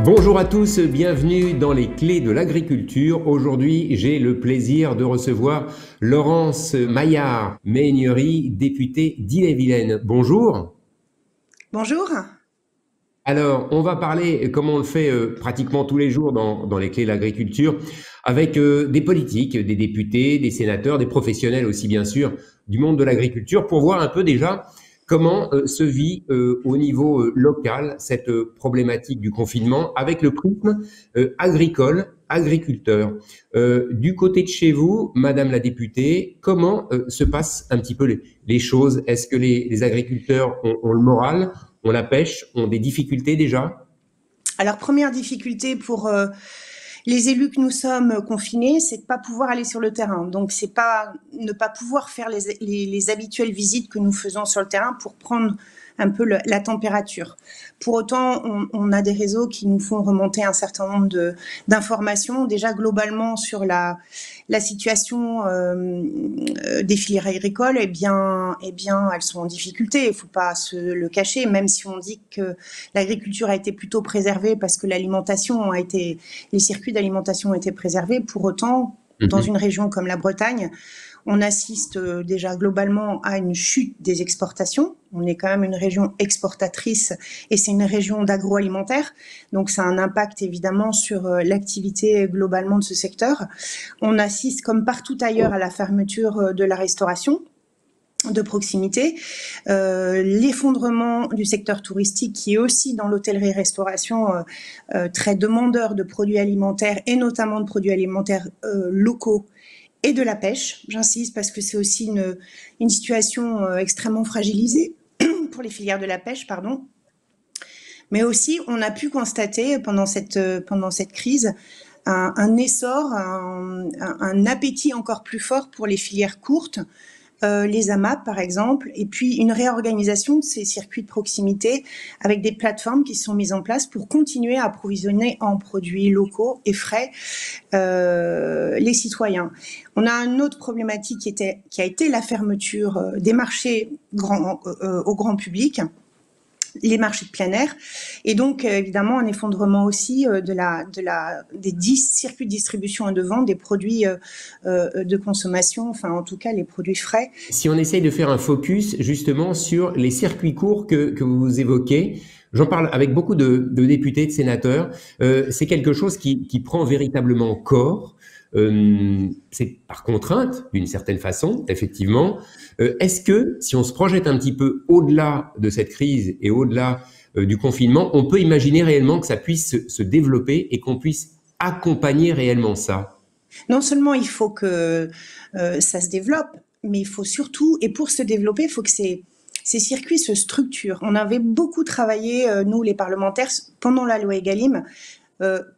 Bonjour à tous, bienvenue dans les clés de l'agriculture. Aujourd'hui, j'ai le plaisir de recevoir Laurence Maillard-Meignery, députée d'Ille-et-Vilaine. Bonjour. Bonjour. Alors, on va parler, comme on le fait pratiquement tous les jours dans les clés de l'agriculture, avec des politiques, des députés, des sénateurs, des professionnels aussi bien sûr du monde de l'agriculture, pour voir un peu déjà comment se vit au niveau local cette problématique du confinement avec le prisme agricole, agriculteur. Du côté de chez vous, Madame la députée, comment se passent un petit peu les choses? Est-ce que les agriculteurs ont le moral? On la pêche, ont des difficultés déjà? Alors, première difficulté pour les élus que nous sommes confinés, c'est de pas pouvoir aller sur le terrain. Donc, c'est pas ne pas pouvoir faire les habituelles visites que nous faisons sur le terrain pour prendre un peu la température. Pour autant, on a des réseaux qui nous font remonter un certain nombre d'informations, déjà globalement sur la situation des filières agricoles. Elles sont en difficulté. Il ne faut pas se le cacher, même si on dit que l'agriculture a été plutôt préservée parce que les circuits d'alimentation ont été préservés. Pour autant, dans une région comme la Bretagne, on assiste déjà globalement à une chute des exportations. On est quand même une région exportatrice et c'est une région d'agroalimentaire. Donc ça a un impact évidemment sur l'activité globalement de ce secteur. On assiste comme partout ailleurs à la fermeture de la restauration de proximité, l'effondrement du secteur touristique qui est aussi dans l'hôtellerie-restauration très demandeur de produits alimentaires et notamment de produits alimentaires locaux et de la pêche. J'insiste parce que c'est aussi une situation extrêmement fragilisée pour les filières de la pêche, pardon. Mais aussi, on a pu constater pendant cette crise un essor, un appétit encore plus fort pour les filières courtes, les AMAP par exemple, et puis une réorganisation de ces circuits de proximité avec des plateformes qui sont mises en place pour continuer à approvisionner en produits locaux et frais les citoyens. On a une autre problématique qui a été la fermeture des marchés au grand public, les marchés de plein air, et donc évidemment un effondrement aussi des 10 circuits de distribution et de vente des produits de consommation, enfin en tout cas les produits frais. Si on essaye de faire un focus justement sur les circuits courts que vous évoquez, j'en parle avec beaucoup de députés, de sénateurs, c'est quelque chose qui prend véritablement corps. C'est par contrainte, d'une certaine façon, effectivement. Est-ce que, si on se projette un petit peu au-delà de cette crise et au-delà du confinement, on peut imaginer réellement que ça puisse se développer et qu'on puisse accompagner réellement ça? Non seulement il faut que ça se développe, mais il faut surtout, et pour se développer, il faut que ces circuits se structurent. On avait beaucoup travaillé, nous les parlementaires, pendant la loi Egalim,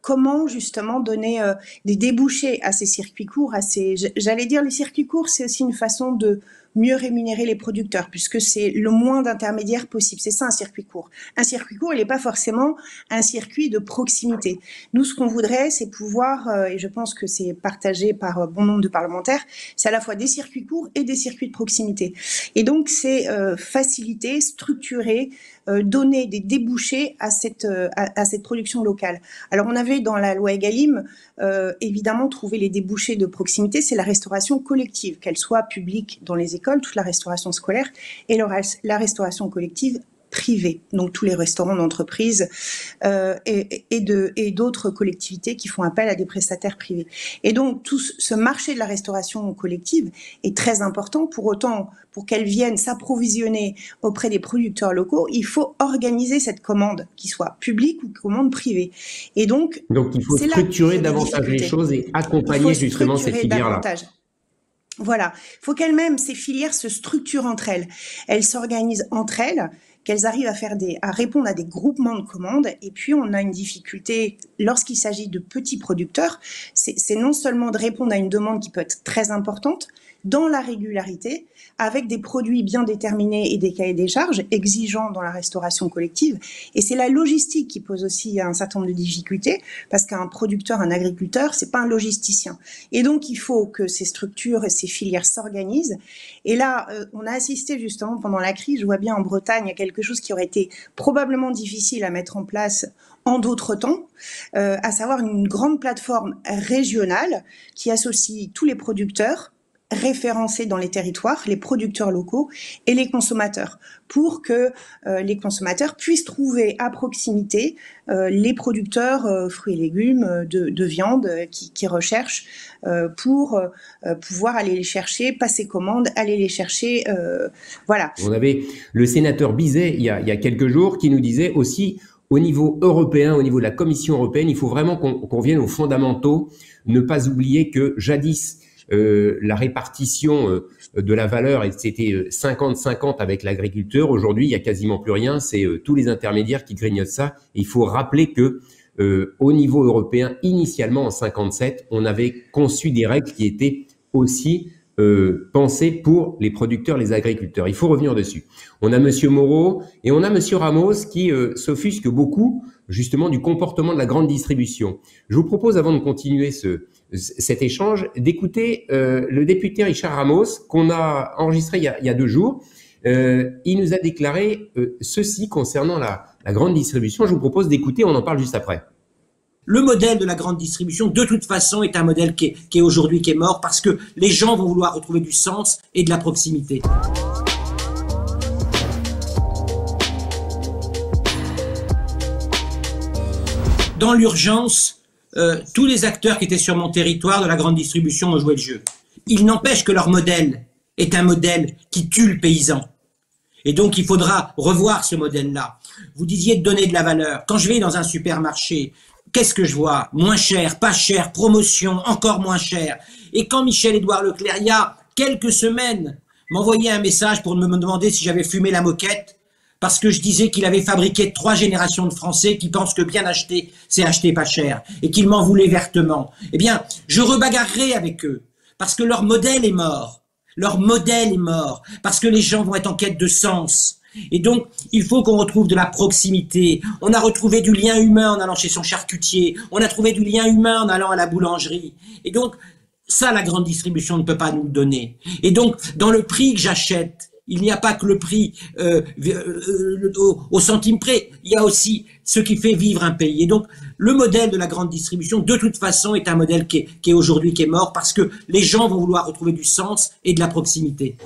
comment justement donner des débouchés à ces circuits courts, j'allais dire les circuits courts, c'est aussi une façon de mieux rémunérer les producteurs, puisque c'est le moins d'intermédiaires possible. C'est ça un circuit court. Un circuit court, il n'est pas forcément un circuit de proximité. Nous, ce qu'on voudrait, c'est pouvoir, et je pense que c'est partagé par bon nombre de parlementaires, c'est à la fois des circuits courts et des circuits de proximité. Et donc, c'est faciliter, structurer, donner des débouchés à cette production locale. Alors, on avait dans la loi Egalim, évidemment, trouvé les débouchés de proximité, c'est la restauration collective, qu'elle soit publique dans les écoles, toute la restauration scolaire, et la restauration collective privée, donc tous les restaurants d'entreprise et d'autres collectivités qui font appel à des prestataires privés. Et donc tout ce marché de la restauration collective est très important. Pour autant, pour qu'elle vienne s'approvisionner auprès des producteurs locaux, il faut organiser cette commande, qui soit publique ou commande privée. Et donc il faut c'est là qu'il structurer y a des davantage les difficultés. choses et Il faut accompagner justement ces structurer filières-là. davantage. Voilà, il faut qu'elles-mêmes, ces filières, se structurent entre elles. Elles s'organisent entre elles, qu'elles arrivent à répondre à des groupements de commandes. Et puis, on a une difficulté lorsqu'il s'agit de petits producteurs, c'est non seulement de répondre à une demande qui peut être très importante, dans la régularité, avec des produits bien déterminés et des cahiers des charges exigeants dans la restauration collective. Et c'est la logistique qui pose aussi un certain nombre de difficultés, parce qu'un producteur, un agriculteur, c'est pas un logisticien. Et donc, il faut que ces structures et ces filières s'organisent. Et là, on a assisté justement pendant la crise, je vois bien en Bretagne, à quelque chose qui aurait été probablement difficile à mettre en place en d'autres temps, à savoir une grande plateforme régionale qui associe tous les producteurs référencés dans les territoires, les producteurs locaux et les consommateurs, pour que les consommateurs puissent trouver à proximité les producteurs fruits et légumes de viande qui recherchent pour pouvoir aller les chercher, passer commande, aller les chercher, voilà. On avait le sénateur Bizet il y a quelques jours qui nous disait aussi, au niveau européen, au niveau de la Commission européenne, il faut vraiment qu'on revienne aux fondamentaux, ne pas oublier que jadis, la répartition de la valeur, c'était 50-50 avec l'agriculteur. Aujourd'hui, il n'y a quasiment plus rien, c'est tous les intermédiaires qui grignotent ça. Et il faut rappeler que au niveau européen, initialement en 57, on avait conçu des règles qui étaient aussi pensées pour les producteurs, les agriculteurs. Il faut revenir dessus. On a Monsieur Moreau et on a Monsieur Ramos qui s'offusquent beaucoup justement du comportement de la grande distribution. Je vous propose, avant de continuer cet échange, d'écouter le député Richard Ramos qu'on a enregistré il y a 2 jours. Il nous a déclaré ceci concernant la grande distribution. Je vous propose d'écouter, on en parle juste après. Le modèle de la grande distribution, de toute façon, est un modèle qui est aujourd'hui mort, parce que les gens vont vouloir retrouver du sens et de la proximité. Dans l'urgence, tous les acteurs qui étaient sur mon territoire de la grande distribution ont joué le jeu. Il n'empêche que leur modèle est un modèle qui tue le paysan. Et donc, il faudra revoir ce modèle-là. Vous disiez de donner de la valeur. Quand je vais dans un supermarché, qu'est-ce que je vois? Moins cher, pas cher, promotion, encore moins cher. Et quand Michel-Édouard Leclerc, il y a quelques semaines, m'envoyait un message pour me demander si j'avais fumé la moquette, parce que je disais qu'il avait fabriqué 3 générations de Français qui pensent que bien acheter, c'est acheter pas cher, et qu'il m'en voulait vertement. Eh bien, je rebagarrerai avec eux, parce que leur modèle est mort. Leur modèle est mort, parce que les gens vont être en quête de sens. Et donc, il faut qu'on retrouve de la proximité. On a retrouvé du lien humain en allant chez son charcutier. On a trouvé du lien humain en allant à la boulangerie. Et donc, ça, la grande distribution ne peut pas nous le donner. Et donc, dans le prix que j'achète, il n'y a pas que le prix au centime près. Il y a aussi ce qui fait vivre un pays. Et donc, le modèle de la grande distribution, de toute façon, est un modèle qui est aujourd'hui mort, parce que les gens vont vouloir retrouver du sens et de la proximité.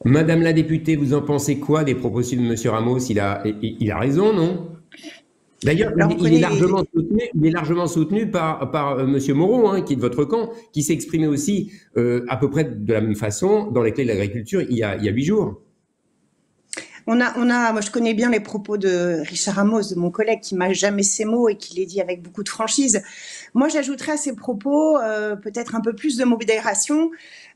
Madame la députée, vous en pensez quoi des propos de M. Ramos? Il a raison, non? D'ailleurs, il est largement soutenu par M. Moreau, hein, qui est de votre camp, qui s'est exprimé aussi à peu près de la même façon dans les clés de l'agriculture il y a 8 jours. Moi, je connais bien les propos de Richard Ramos, de mon collègue, qui m'a jamais ces mots et qui les dit avec beaucoup de franchise. Moi, j'ajouterais à ces propos peut-être un peu plus de modération,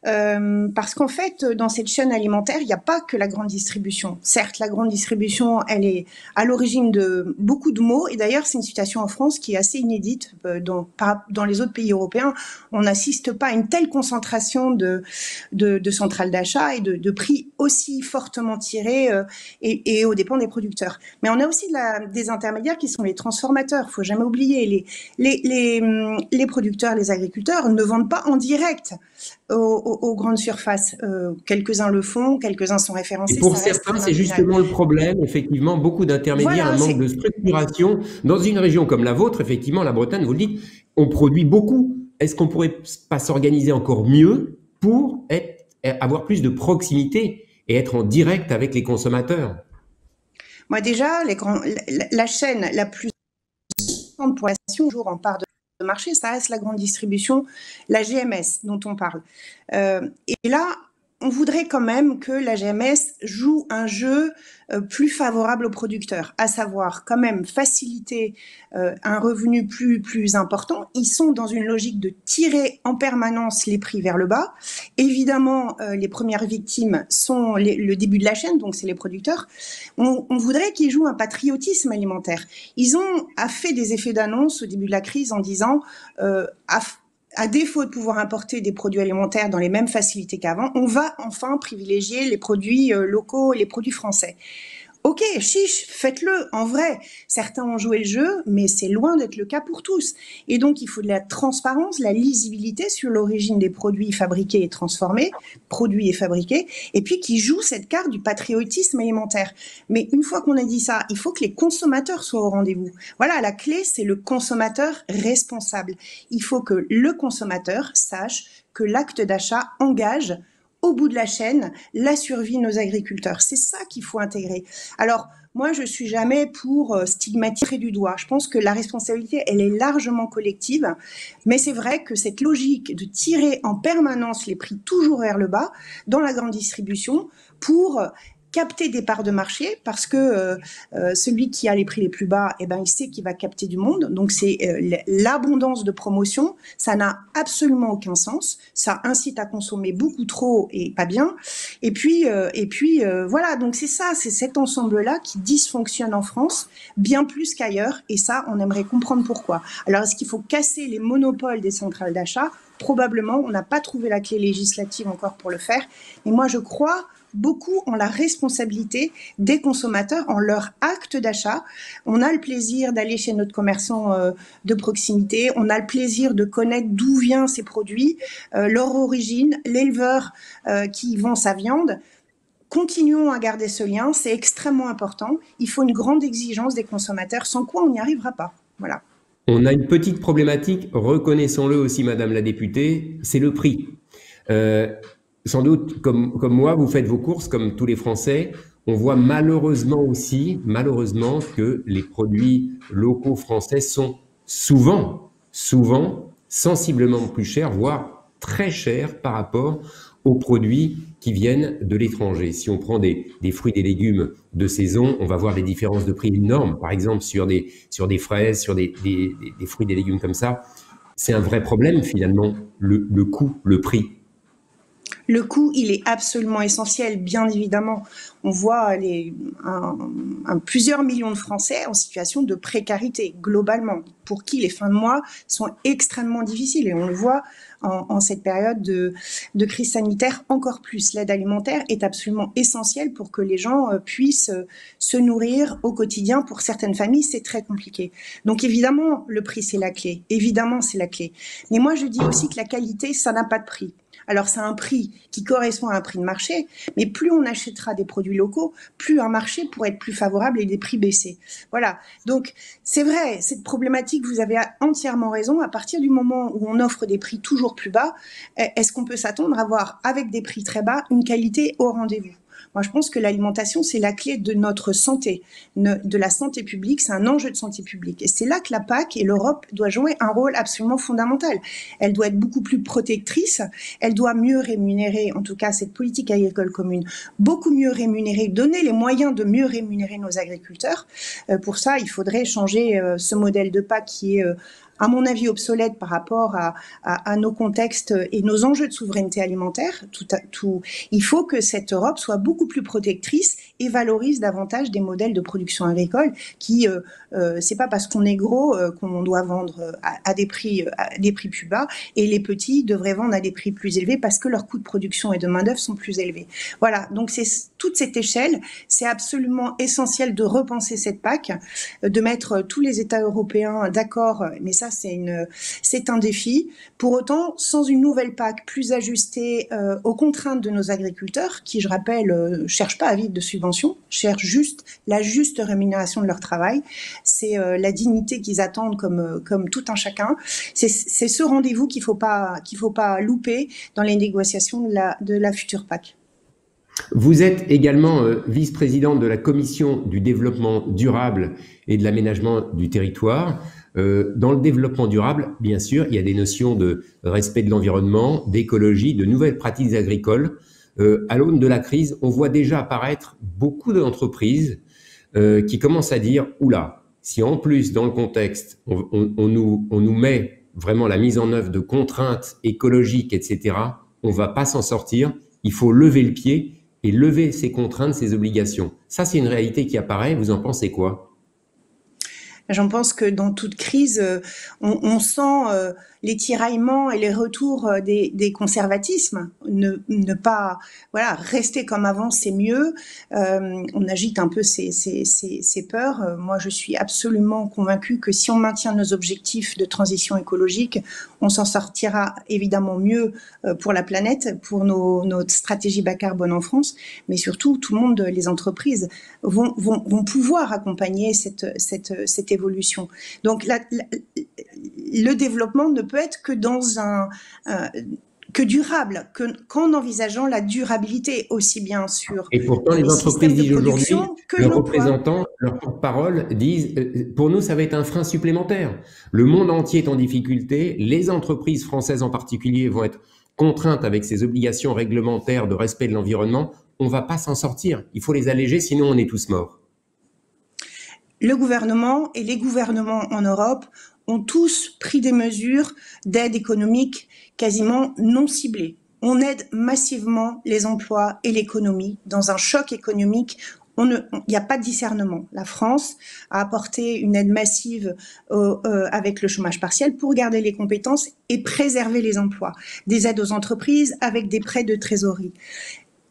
parce qu'en fait, dans cette chaîne alimentaire, il n'y a pas que la grande distribution. Certes, la grande distribution, elle est à l'origine de beaucoup de maux, et d'ailleurs, c'est une situation en France qui est assez inédite. Dans les autres pays européens, on n'assiste pas à une telle concentration de centrales d'achat et de prix aussi fortement tirés et aux dépens des producteurs. Mais on a aussi des intermédiaires qui sont les transformateurs. Il ne faut jamais oublier, les producteurs, les agriculteurs ne vendent pas en direct aux grandes surfaces. Quelques-uns le font, quelques-uns sont référencés. Et pour certains, c'est justement le problème. Effectivement, beaucoup d'intermédiaires, un manque de structuration. Dans une région comme la vôtre, effectivement, la Bretagne, vous le dites, on produit beaucoup. Est-ce qu'on ne pourrait pas s'organiser encore mieux pour avoir plus de proximité et être en direct avec les consommateurs? Moi, déjà, la chaîne la plus importante pour la nation, toujours en part de marché, ça reste la grande distribution, la GMS dont on parle. Et là, on voudrait quand même que la GMS joue un jeu plus favorable aux producteurs, à savoir quand même faciliter un revenu plus important. Ils sont dans une logique de tirer en permanence les prix vers le bas. Évidemment, les premières victimes sont le début de la chaîne, donc c'est les producteurs. On voudrait qu'ils jouent un patriotisme alimentaire. Ils ont fait des effets d'annonce au début de la crise en disant à défaut de pouvoir importer des produits alimentaires dans les mêmes facilités qu'avant, on va enfin privilégier les produits locaux et les produits français. Ok, chiche, faites-le, en vrai. Certains ont joué le jeu, mais c'est loin d'être le cas pour tous. Et donc, il faut de la transparence, la lisibilité sur l'origine des produits fabriqués et transformés, produits et fabriqués, et puis qui joue cette carte du patriotisme alimentaire. Mais une fois qu'on a dit ça, il faut que les consommateurs soient au rendez-vous. Voilà, la clé, c'est le consommateur responsable. Il faut que le consommateur sache que l'acte d'achat engage au bout de la chaîne, la survie de nos agriculteurs. C'est ça qu'il faut intégrer. Alors, moi, je suis jamais pour stigmatiser du doigt. Je pense que la responsabilité, elle est largement collective. Mais c'est vrai que cette logique de tirer en permanence les prix toujours vers le bas dans la grande distribution pour capter des parts de marché, parce que celui qui a les prix les plus bas, eh ben, il sait qu'il va capter du monde. Donc, c'est l'abondance de promotion. Ça n'a absolument aucun sens. Ça incite à consommer beaucoup trop et pas bien. Et puis voilà. Donc, c'est ça, c'est cet ensemble-là qui dysfonctionne en France bien plus qu'ailleurs. Et ça, on aimerait comprendre pourquoi. Alors, est-ce qu'il faut casser les monopoles des centrales d'achat? Probablement. On n'a pas trouvé la clé législative encore pour le faire. Mais moi, je crois beaucoup en la responsabilité des consommateurs, en leur acte d'achat. On a le plaisir d'aller chez notre commerçant de proximité, on a le plaisir de connaître d'où viennent ces produits, leur origine, l'éleveur qui vend sa viande. Continuons à garder ce lien, c'est extrêmement important. Il faut une grande exigence des consommateurs, sans quoi on n'y arrivera pas. Voilà. On a une petite problématique, reconnaissons-le aussi, Madame la députée, c'est le prix. Sans doute, comme moi, vous faites vos courses comme tous les Français. On voit malheureusement que les produits locaux français sont souvent sensiblement plus chers, voire très chers par rapport aux produits qui viennent de l'étranger. Si on prend des fruits et des légumes de saison, on va voir des différences de prix énormes. Par exemple, sur des fraises, sur des fruits et des légumes comme ça. C'est un vrai problème finalement, le coût, le prix. Le coût, il est absolument essentiel, bien évidemment. On voit plusieurs millions de Français en situation de précarité, globalement, pour qui les fins de mois sont extrêmement difficiles. Et on le voit en cette période de crise sanitaire encore plus. L'aide alimentaire est absolument essentielle pour que les gens puissent se nourrir au quotidien. Pour certaines familles, c'est très compliqué. Donc évidemment, le prix, c'est la clé. Évidemment, c'est la clé. Mais moi, je dis aussi que la qualité, ça n'a pas de prix. Alors, c'est un prix qui correspond à un prix de marché, mais plus on achètera des produits locaux, plus un marché pourrait être plus favorable et des prix baisser. Voilà. Donc, c'est vrai, cette problématique, vous avez entièrement raison. À partir du moment où on offre des prix toujours plus bas, est-ce qu'on peut s'attendre à avoir, avec des prix très bas, une qualité au rendez-vous ? Moi, je pense que l'alimentation, c'est la clé de notre santé, de la santé publique. C'est un enjeu de santé publique. Et c'est là que la PAC et l'Europe doivent jouer un rôle absolument fondamental. Elle doit être beaucoup plus protectrice. Elle doit mieux rémunérer, en tout cas, cette politique agricole commune, beaucoup mieux rémunérer, donner les moyens de mieux rémunérer nos agriculteurs. Pour ça, il faudrait changer ce modèle de PAC qui est à mon avis obsolète par rapport à nos contextes et nos enjeux de souveraineté alimentaire. Il faut que cette Europe soit beaucoup plus protectrice et valorise davantage des modèles de production agricole qui, c'est pas parce qu'on est gros qu'on doit vendre à des prix plus bas, et les petits devraient vendre à des prix plus élevés parce que leurs coûts de production et de main-d'œuvre sont plus élevés. Voilà, donc c'est toute cette échelle, c'est absolument essentiel de repenser cette PAC, de mettre tous les États européens d'accord, mais ça c'est un défi. Pour autant, sans une nouvelle PAC plus ajustée aux contraintes de nos agriculteurs, qui, je rappelle, cherchent pas à vivre de subventions, cherchent juste la juste rémunération de leur travail, c'est la dignité qu'ils attendent comme tout un chacun. C'est ce rendez-vous qu'il faut pas louper dans les négociations de la future PAC. Vous êtes également vice-présidente de la Commission du développement durable et de l'aménagement du territoire. Dans le développement durable, bien sûr, il y a des notions de respect de l'environnement, d'écologie, de nouvelles pratiques agricoles. À l'aune de la crise, on voit déjà apparaître beaucoup d'entreprises qui commencent à dire « Oula, si en plus, dans le contexte, on nous met vraiment la mise en œuvre de contraintes écologiques, etc., on ne va pas s'en sortir, il faut lever le pied et lever ces contraintes, ces obligations. » Ça, c'est une réalité qui apparaît. Vous en pensez quoi ? J'en pense que dans toute crise, on sent les tiraillements et les retours des conservatismes. Ne pas rester comme avant, c'est mieux. On agite un peu ces peurs. Moi, je suis absolument convaincue que si on maintient nos objectifs de transition écologique, on s'en sortira évidemment mieux pour la planète, pour notre stratégie bas carbone en France, mais surtout tout le monde, les entreprises vont pouvoir accompagner cette évolution. Donc le développement ne peut être que dans que durable, qu'en envisageant la durabilité aussi bien sûr. Et pourtant, les entreprises disent aujourd'hui, leurs représentants, leurs porte-parole disent pour nous, ça va être un frein supplémentaire. Le monde entier est en difficulté, les entreprises françaises en particulier vont être contraintes avec ces obligations réglementaires de respect de l'environnement. On ne va pas s'en sortir. Il faut les alléger, sinon on est tous morts. Le gouvernement et les gouvernements en Europe ont tous pris des mesures d'aide économique quasiment non ciblées. On aide massivement les emplois et l'économie. Dans un choc économique, il n'y a pas de discernement. La France a apporté une aide massive avec le chômage partiel pour garder les compétences et préserver les emplois. Des aides aux entreprises avec des prêts de trésorerie.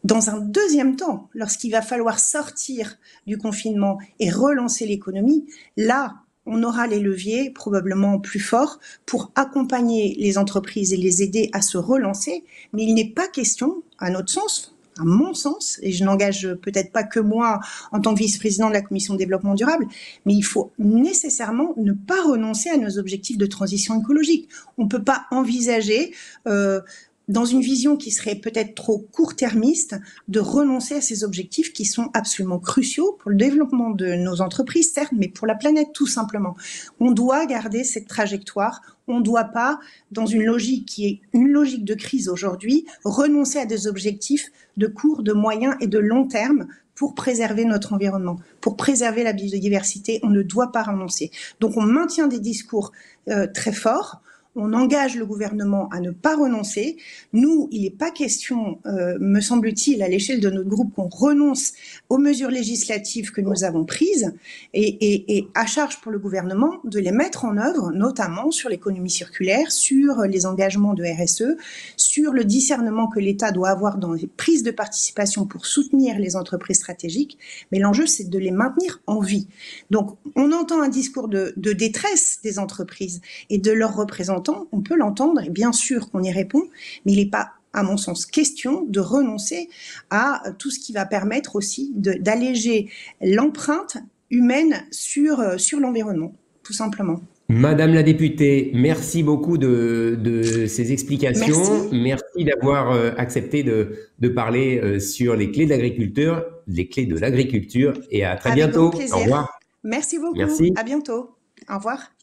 Dans un deuxième temps, lorsqu'il va falloir sortir du confinement et relancer l'économie, là, on aura les leviers probablement plus forts pour accompagner les entreprises et les aider à se relancer. Mais il n'est pas question, à notre sens, à mon sens, et je n'engage peut-être pas que moi en tant que vice-président de la Commission de développement durable, mais il faut nécessairement ne pas renoncer à nos objectifs de transition écologique. On ne peut pas envisager dans une vision qui serait peut-être trop court-termiste, de renoncer à ces objectifs qui sont absolument cruciaux pour le développement de nos entreprises, certes, mais pour la planète tout simplement. On doit garder cette trajectoire, on ne doit pas, dans une logique qui est une logique de crise aujourd'hui, renoncer à des objectifs de court, de moyen et de long terme pour préserver notre environnement, pour préserver la biodiversité, on ne doit pas renoncer. Donc on maintient des discours très forts, on engage le gouvernement à ne pas renoncer. Nous, il n'est pas question, me semble-t-il, à l'échelle de notre groupe, qu'on renonce aux mesures législatives que nous avons prises et à charge pour le gouvernement de les mettre en œuvre, notamment sur l'économie circulaire, sur les engagements de RSE, sur le discernement que l'État doit avoir dans les prises de participation pour soutenir les entreprises stratégiques. Mais l'enjeu, c'est de les maintenir en vie. Donc, on entend un discours de détresse des entreprises et de leurs représentants. On peut l'entendre et bien sûr qu'on y répond, mais il n'est pas, à mon sens, question de renoncer à tout ce qui va permettre aussi d'alléger l'empreinte humaine sur l'environnement, tout simplement. Madame la députée, merci beaucoup de ces explications. Merci d'avoir accepté de parler sur les clés de l'agriculture, et à très bientôt. Au revoir. Merci beaucoup. Merci. À bientôt. Au revoir.